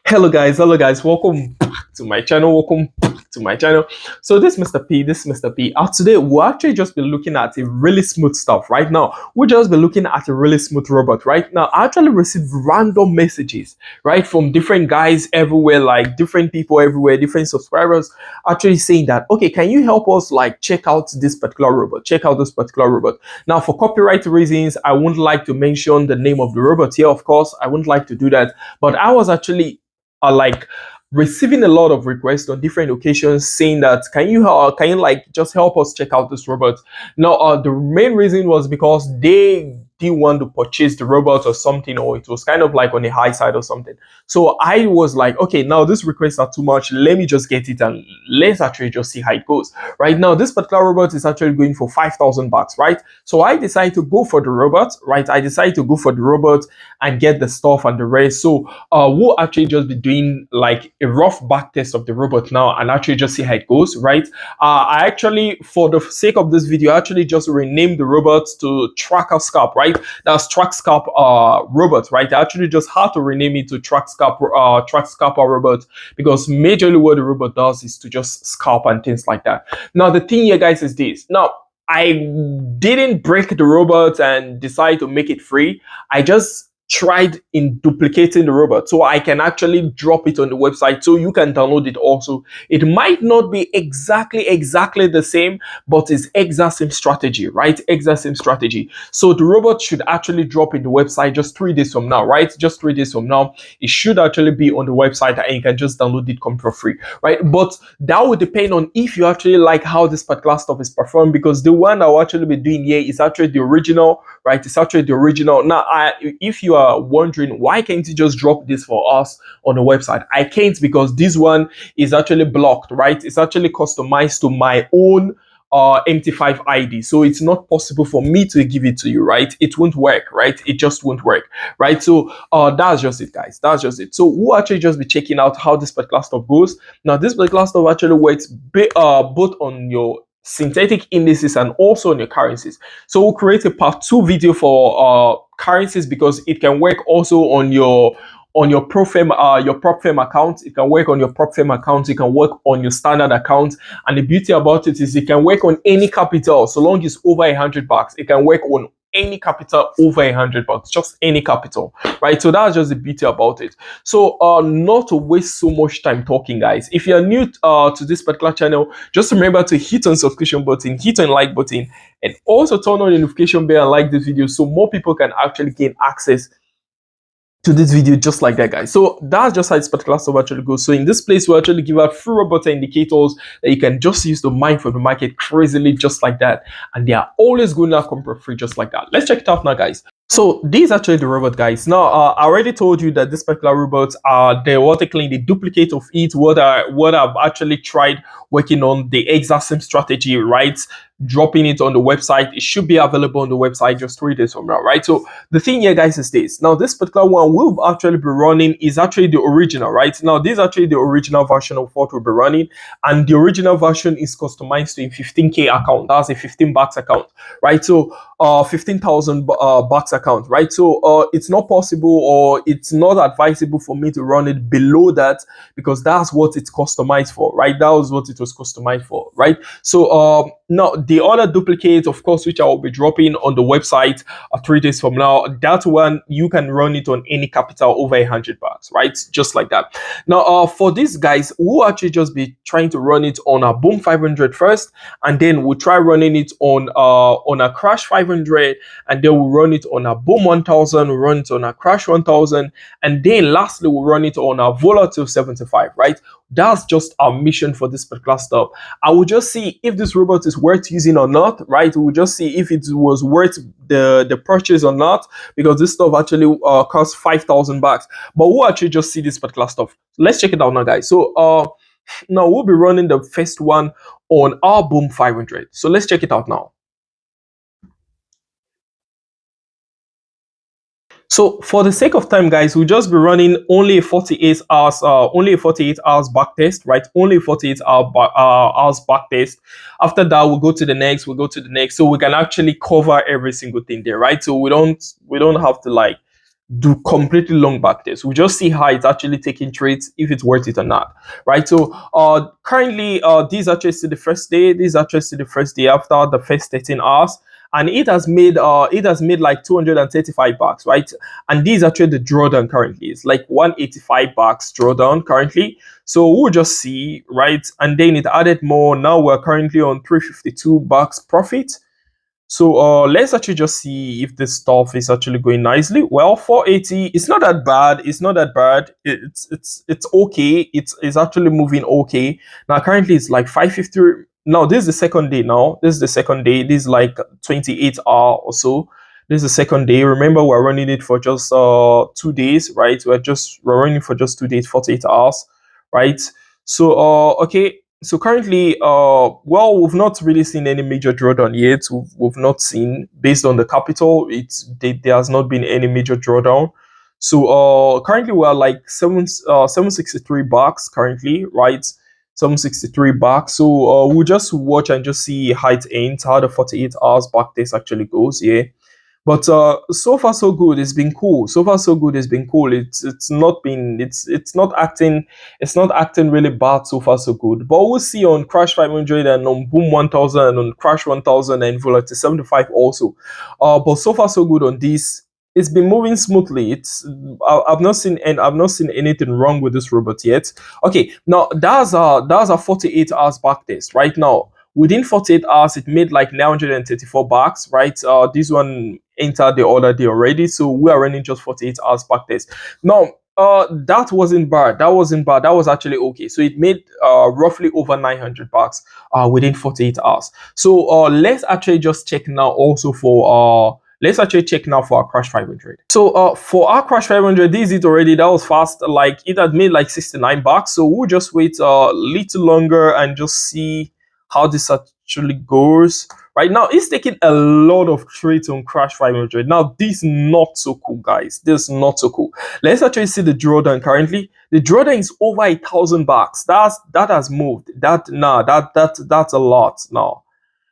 Hello guys, welcome back to my channel. So this is Mr. P. Today we'll actually just be looking at a really smooth stuff. Right now we'll just be looking at a really smooth robot. Right now I actually received random messages, right, from different guys everywhere, like different people everywhere, different subscribers, actually saying that, okay, can you help us like check out this particular robot. Now, for copyright reasons, I wouldn't like to mention the name of the robot here. Of course, I wouldn't like to do that, but I was actually like receiving a lot of requests on different occasions saying that can you like just help us check out this robot. Now the main reason was because they didn't want to purchase the robot or something, or it was kind of like on the high side or something. So I was like, okay, now these requests are too much, let me just get it and let's actually just see how it goes. Right now this particular robot is actually going for 5,000 bucks, right? So I decided to go for the robot, right? And get the stuff and the rest. So we'll actually just be doing like a rough back test of the robot now and actually just see how it goes, right? I actually, for the sake of this video, I actually just renamed the robot to Tracker Scalp, right? That's Track Scalp robot, right? I actually just had to rename it to Track Scalper robot, because majorly what the robot does is to just scalp and things like that. Now the thing here, guys, is this. Now I didn't break the robot and decide to make it free. I just tried in duplicating the robot so I can actually drop it on the website so you can download it also. It might not be exactly the same, but it's exact same strategy, right? Exact same strategy. So the robot should actually drop in the website just 3 days from now, right? Just 3 days from now, it should actually be on the website and you can just download it come for free, right? But that will depend on if you actually like how this particular stuff is performed, because the one I will actually be doing here is actually the original, right? It's actually the original. Now, if you are wondering why can't you just drop this for us on the website, I can't, because this one is actually blocked, right? It's actually customized to my own MT5 ID, so it's not possible for me to give it to you, right? It won't work, right? It just won't work, right? So that's just it, guys. That's just it. So we'll actually just be checking out how this particular stuff goes. Now this particular stuff actually works both on your synthetic indices and also on your currencies. So we'll create a part 2 video for currencies, because it can work also on your prop firm account. It can work on your prop firm account. It can work on your standard account. And the beauty about it is it can work on any capital, so long as it's over 100 bucks. It can work on any capital over 100 bucks, just any capital, right? So that's just the beauty about it. So not to waste so much time talking, guys, if you're new to this particular channel, just remember to hit on subscription button, hit on like button, and also turn on the notification bell and like this video so more people can actually gain access to this video just like that, guys. So that's just how this particular stuff actually goes. So in this place, we actually give out free robot indicators that you can just use to mine from the market crazily just like that, and they are always going to come for free just like that. Let's check it out now, guys. So this is actually the robot, guys. Now I already told you that this particular robot are theoretically the duplicate of it. What I've actually tried working on the exact same strategy, right? Dropping it on the website. It should be available on the website just 3 days from now, right? So the thing here, guys, is this. Now this particular one will actually be running is actually the original, right? Now this is actually the original version of what we'll be running, and the original version is customized to a 15K account. That's a 15 bucks account, right? So 15,000 bucks account, right? So it's not possible, or it's not advisable for me to run it below that, because that's what it's customized for, right? That was what it was customized for, right? So now the other duplicate, of course, which I will be dropping on the website 3 days from now, that one you can run it on any capital over 100 bucks, right? Just like that. Now for these guys, we'll actually just be trying to run it on a boom 500 first, and then we'll try running it on a crash 500, and then we'll run it on a boom 1000, we'll run it on a crash 1000, and then lastly we'll run it on a Volatility 75, right? That's just our mission for this particular stuff. I will just see if this robot is worth using or not, right? We'll just see if it was worth the purchase or not, because this stuff actually costs 5,000 bucks. But we'll actually just see this particular stuff. Let's check it out now, guys. So now we'll be running the first one on our boom 500. So let's check it out now. So for the sake of time, guys, we'll just be running only 48 hours back test, right? Only 48 hours back test. After that, we'll go to the next, so we can actually cover every single thing there, right? So we don't have to like do completely long backtest. We'll just see how it's actually taking trades, if it's worth it or not, right? So currently this is actually still the first day. This is actually still the first day after the first 13 hours, and it has made like 235 bucks, right? And this is actually the drawdown currently. It's like 185 bucks drawdown currently. So we'll just see, right? And then it added more. Now we're currently on 352 bucks profit. So let's actually just see if this stuff is actually going nicely. Well, 480, it's not that bad. It's not that bad. It's okay. It's actually moving okay. Now currently it's like 550. Now this is the second day. Now this is the second day. This is like 28 hour or so. This is the second day. Remember, we're running it for just 2 days, right? We're running for just 2 days, 48 hours, right? So okay. So currently, well, we've not really seen any major drawdown yet. We've not seen, based on the capital, there has not been any major drawdown. So currently we're like 763 bucks currently, right? 763 bucks. So we'll just watch and just see how it ends, how the 48 hours backtest actually goes, yeah. But so far so good. It's been cool. So far so good. It's been cool. It's not acting really bad so far so good. But we'll see on Crash 500 and on Boom 1000 and on Crash 1000 and Volatility 75 also. But so far so good on this. It's been moving smoothly. I've not seen anything wrong with this robot yet. Okay, now that's a 48 hours backtest right now. Within 48 hours, it made like 934 bucks, right? This one entered the other day already, so we are running just 48 hours backtest. Now, that wasn't bad. That wasn't bad. That was actually okay. So it made roughly over 900 bucks within 48 hours. So let's actually just check now also for let's actually check now for our Crash 500. So for our Crash 500, this is it already. That was fast. Like it had made like 69 bucks. So we'll just wait a little longer and just see how this actually goes. Right now, it's taking a lot of trades on Crash 500. Now, this is not so cool, guys. This is not so cool. Let's actually see the drawdown currently. The drawdown is over 1,000 bucks. That has moved. That's a lot now.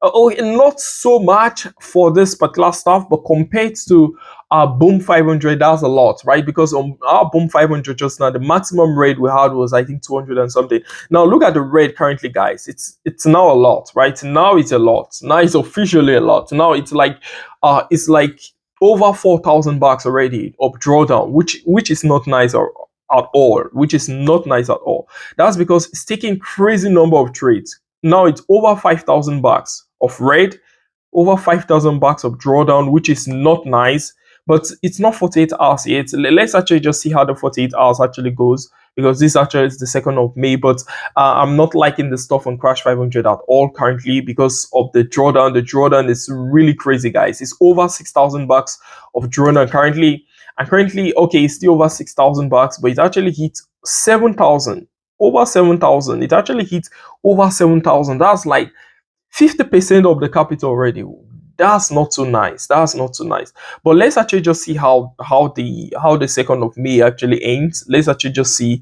Not so much for this particular stuff, but compared to our Boom 500, that's a lot, right? Because on our Boom 500 just now, the maximum rate we had was, I think, 200 and something. Now look at the rate currently, guys. It's now a lot, right? Now it's a lot. Now it's officially a lot. Now it's like over 4,000 bucks already of drawdown, which is not nice at all. Which is not nice at all. That's because it's taking crazy number of trades. Now it's over 5,000 bucks of red, over 5,000 bucks of drawdown, which is not nice, but it's not 48 hours yet. Let's actually just see how the 48 hours actually goes, because this actually is the 2nd of May, but I'm not liking the stuff on Crash 500 at all currently because of the drawdown. The drawdown is really crazy, guys. It's over 6,000 bucks of drawdown currently, and currently, okay, it's still over 6,000 bucks, but it actually hit 7,000. Over 7,000. It actually hit over 7,000. That's like 50% of the capital already. That's not so nice. That's not so nice. But let's actually just see how the 2nd of May actually ends. Let's actually just see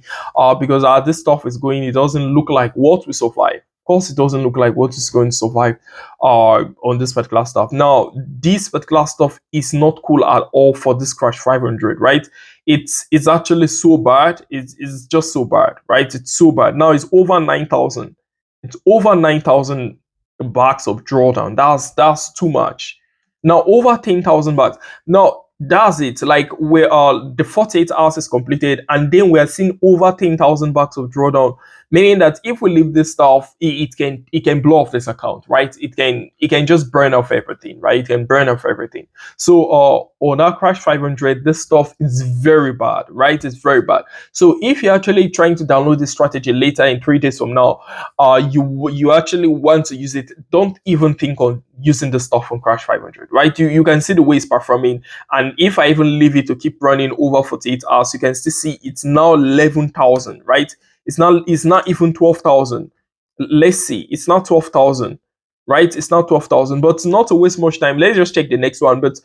because this stuff is going. It doesn't look like what we survive. Of course, it doesn't look like what is going to survive on this particular stuff. Now, this particular stuff is not cool at all for this Crash 500, right? It's actually so bad. It's just so bad, right? It's so bad. Now it's over 9,000. It's over 9,000 bucks of drawdown. That's too much. Now over 10,000 bucks. Now that's it. Like where the 48 hours is completed, and then we are seeing over 10,000 bucks of drawdown, meaning that if we leave this stuff, it can blow off this account, right? It can just burn off everything, right? It can burn off everything. So on our Crash 500, this stuff is very bad, right? It's very bad. So if you're actually trying to download this strategy later in 3 days from now, you actually want to use it, don't even think on using the stuff on Crash 500, right? You can see the way it's performing, and if I even leave it to keep running over 48 hours, you can still see it's now 11,000, right? It's not even 12,000. Let's see, it's not 12,000, right? It's not 12,000. But not to waste much time, let's just check the next one. But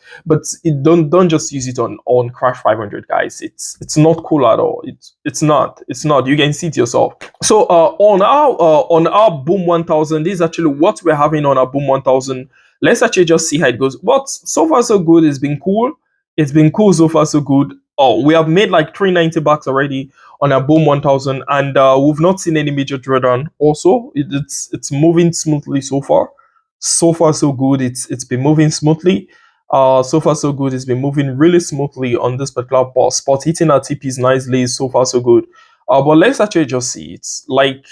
don't just use it on Crash 500, guys. It's not cool at all. It's not. You can see it yourself. So on our Boom 1000, this is actually what we're having on our Boom 1000. Let's actually just see how it goes. But so far so good. It's been cool. It's been cool so far, so good. Oh, we have made like 390 bucks already on our boom 1000, and we've not seen any major drawdown. Also, it's moving smoothly so far. So far, so good. It's been moving smoothly. So far, so good. It's been moving really smoothly on this particular spot, hitting our TPs nicely. So far, so good. But let's actually just see. It's like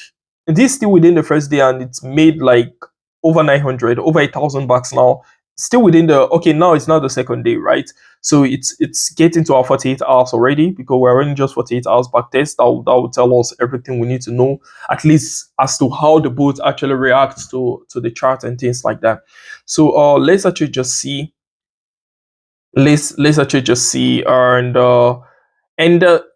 this still within the first day, and it's made like over 900, over 1,000 bucks now. Still within the okay. Now it's not the second day, right? So it's getting to our 48 hours already, because we're running just 48 hours back test. That will tell us everything we need to know, at least as to how the boat actually reacts to the chart and things like that. So let's actually just see. Let's actually just see. And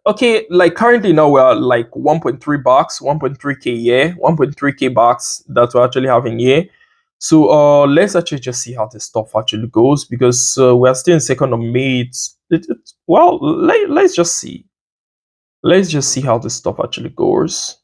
okay, like currently now we're like 1.3 bucks, 1.3k here, 1.3k bucks that we're actually having here. So let's actually just see how this stuff actually goes, because we're still in 2nd of May. Well, let's just see. Let's just see how this stuff actually goes.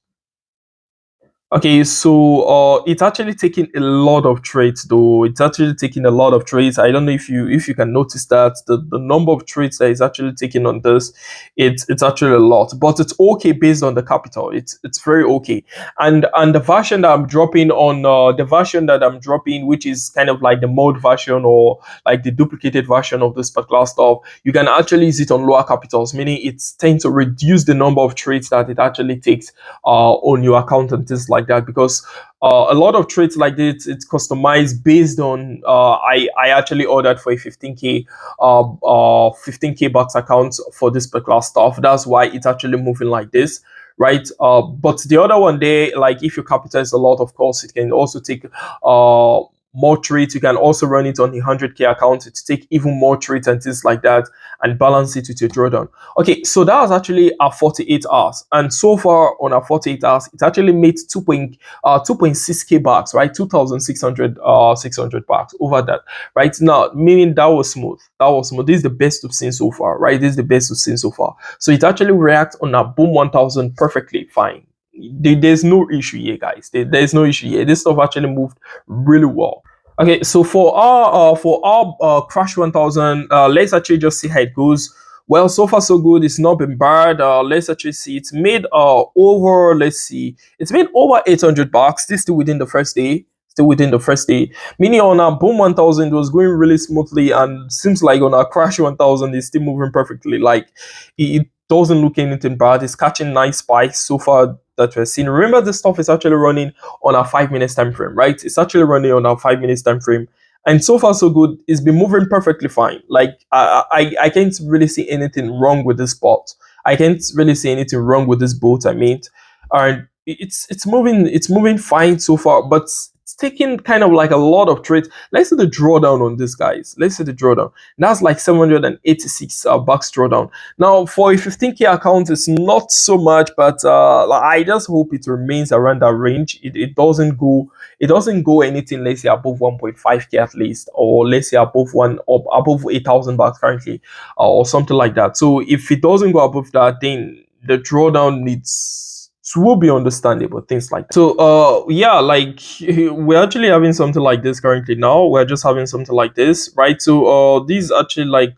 Okay, so it's actually taking a lot of trades though. It's actually taking a lot of trades. I don't know if you can notice that the number of trades that is actually taking on this, it's actually a lot. But it's okay based on the capital. It's very okay. And the version that I'm dropping on the version that I'm dropping, which is kind of like the mod version or like the duplicated version of this particular stuff, you can actually use it on lower capitals, meaning it's tends to reduce the number of trades that it actually takes on your account and things like that, because a lot of trades like this, it's customized based on I actually ordered for a 15k bucks account for this particular stuff. That's why it's actually moving like this, right? But the other one there, like if you capitalize a lot, of course it can also take more trades. You can also run it on the 100k account to take even more trades and things like that, and balance it with your drawdown. Okay, so that was actually our 48 hours, and so far on our 48 hours, it actually made 2.6k bucks, right? 2,600 600 bucks over that, right? Now, meaning that was smooth. That was smooth. This is the best we've seen so far, right? This is the best we've seen so far. So it actually reacts on a boom 1000 perfectly fine. There's no issue here, guys. There's no issue here. This stuff actually moved really well. Okay, so for our crash 1000, let's actually just see how it goes. Well, so far so good. It's not been bad. Let's actually see. It's made over. Let's see. It's made over 800 bucks. This still within the first day. Still within the first day. Meaning on our boom 1000 it was going really smoothly, and seems like on our crash 1000 it's still moving perfectly. Like it doesn't look anything bad. It's catching nice spikes so far that we're seeing. Remember, this stuff is actually running on our 5 minutes time frame, right? It's actually running on our 5 minutes time frame, and so far so good. It's been moving perfectly fine. Like I can't really see anything wrong with this spot. I can't really see anything wrong with this boat. I mean, and it's moving fine so far, but it's taking kind of like a lot of trades. Let's see the drawdown on this, guys. Let's see the drawdown. That's like 786 bucks drawdown. Now for a 15k account, it's not so much, but I just hope it remains around that range. It doesn't go anything, let's say above 1.5k at least, or let's say above above 8,000 bucks currently, or something like that. So if it doesn't go above that, then the drawdown needs will be understandable, things like that. So yeah, like we're actually having something like this currently now. We're just having something like this, right? So these actually like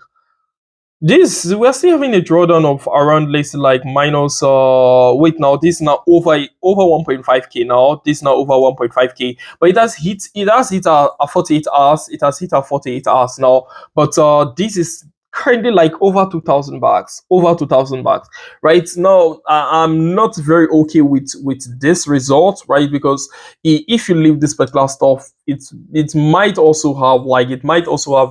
this, we're still having a drawdown of around, let's say, like minus wait, now this is now over 1.5k now. This is now over 1.5k, but it has hit our 48 hours. It has hit our 48 hours now, but this is currently like over 2,000 bucks, over 2,000 bucks right now. I'm not very okay with this result, right? Because if you leave this particular stuff, it might also have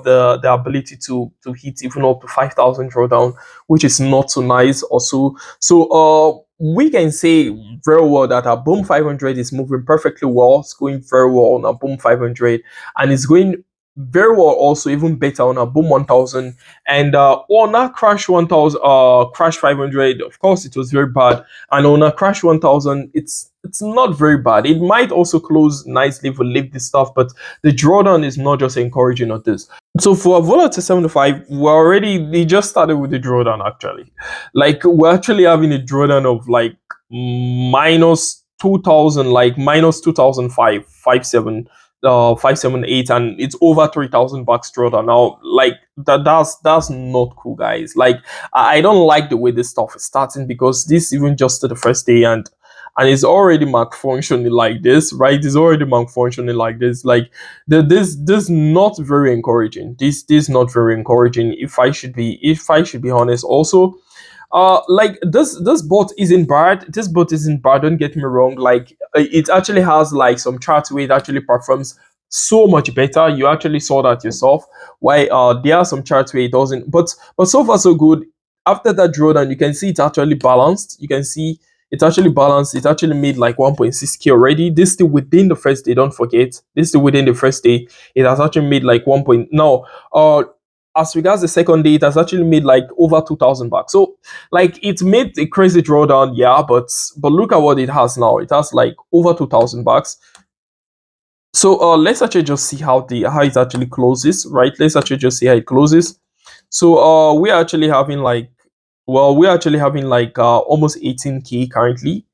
the ability to hit even up to 5,000 drawdown, which is not so nice also. So we can say very well that our boom 500 is moving perfectly well. It's going very well on our boom 500, and it's going very well also, even better on a boom 1000, and on a crash 1000, crash 500, of course it was very bad, and on a crash 1000 it's not very bad. It might also close nicely if we leave this stuff, but the drawdown is not just encouraging on this. So for Volatility 75, they just started with the drawdown actually. Like we're actually having a drawdown of like minus 2,000, like minus 2,557. 578, and it's over 3,000 bucks drawdown now. Like that's not cool, guys. Like I don't like the way this stuff is starting, because this even just to the first day, and it's already malfunctioning like this, right? It's already malfunctioning like this. Like this not very encouraging. This not very encouraging, if I should be honest. Also, like this bot isn't bad. This bot isn't bad, don't get me wrong. Like it actually has like some charts where it actually performs so much better. You actually saw that yourself. Why there are some charts where it doesn't, but so far so good. After that drawdown, you can see it's actually balanced. You can see it's actually balanced. It actually made like 1.6k already. This still within the first day, don't forget. This still within the first day. It has actually made like 1 point now. As regards the second day, it has actually made like over 2,000 bucks. So like it made a crazy drawdown, yeah, but look at what it has now. It has like over 2,000 bucks. So let's actually just see how it actually closes, right? Let's actually just see how it closes. So we're actually having like, well, we're actually having like almost 18k currently.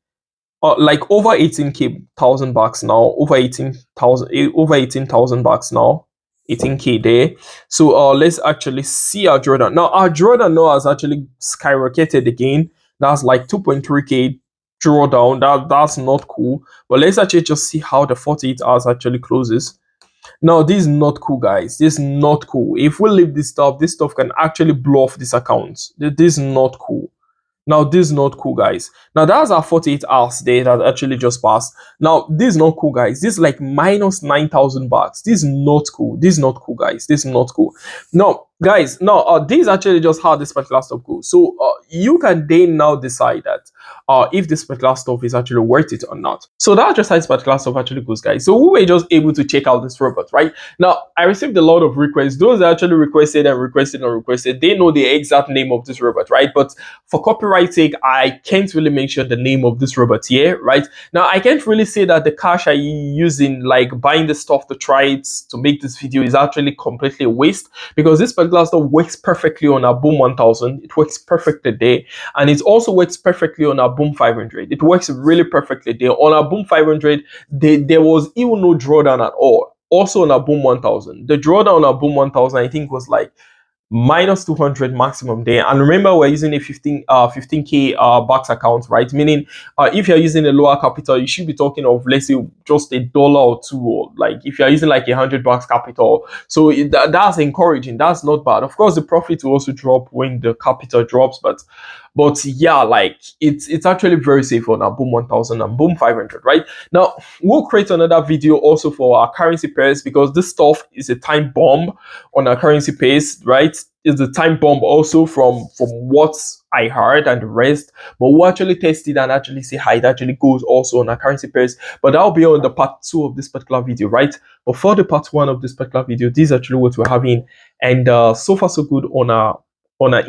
Like over 18k thousand bucks now, over 18,000 bucks now, 18k there. So let's actually see our drawdown. Now our drawdown now has actually skyrocketed again. That's like 2.3k drawdown. That's not cool. But let's actually just see how the 48 hours actually closes. Now this is not cool, guys. This is not cool. If we leave this stuff can actually blow off this account. This is not cool. Now, this is not cool, guys. Now, that's our 48 hours day that actually just passed. Now, this is not cool, guys. This is like minus 9,000 bucks. This is not cool. This is not cool, guys. This is not cool. No, guys, no, this is actually just how this particular stuff goes. So, you can then now decide that if this particular stuff is actually worth it or not. So that's just how this particular stuff actually goes, guys. So we were just able to check out this robot, right? Now, I received a lot of requests. Those that actually requested, they know the exact name of this robot, right? But for copyright sake, I can't really mention the name of this robot here, right? Now, I can't really say that the cash I use in like buying the stuff to try it to make this video is actually completely a waste, because this particular stuff works perfectly on our Boom 1000. It works perfectly there, and it also works perfectly on our Boom 500. It works really perfectly there. On our Boom 500, there was even no drawdown at all. Also on our Boom 1000, the drawdown on our Boom 1000, I think, was like minus 200 maximum there. And remember, we're using a 15k bucks account, right? Meaning if you're using a lower capital, you should be talking of, let's say, just $1 or $2, or like if you're using like $100 capital. So that's encouraging. That's not bad. Of course, the profit will also drop when the capital drops, but yeah, like it's actually very safe on our Boom 1000 and Boom 500, right? Now we'll create another video also for our currency pairs, because this stuff is a time bomb on our currency pairs, right? It's a time bomb also from what I heard and the rest, but we'll actually test it and actually see how it actually goes also on our currency pairs. But that'll be on the part 2 of this particular video, right? But for the part 1 of this particular video, this is actually what we're having, and so far so good on our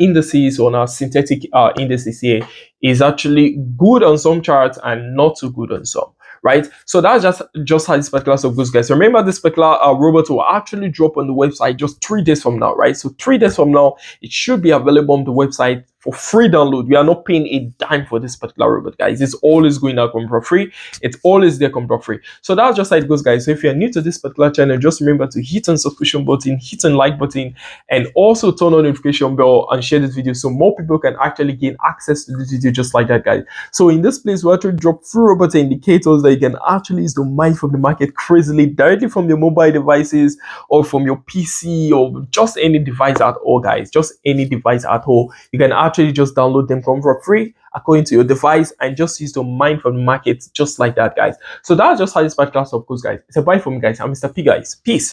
indices, on our synthetic indices here, is actually good on some charts and not too good on some, right? So that's just how this particular stuff goes, guys. Remember, this particular robot will actually drop on the website just 3 days from now, right? So 3 days from now, it should be available on the website for free download. We are not paying a dime for this particular robot, guys. It's always going out for free. It's always there for free. So that's just how it goes, guys. So if you're new to this particular channel, just remember to hit on subscription button, hit on like button, and also turn on notification bell and share this video so more people can actually gain access to this video just like that, guys. So in this place, we actually drop free robot indicators that you can actually use to mine from the market crazily directly from your mobile devices or from your PC or just any device at all, guys. Just any device at all. You can actually just download them for free according to your device and just use to mine from the market just like that, guys. So that's just how this particular stuff goes, guys. It's a bye from me, guys. I'm Mr. P, guys. Peace.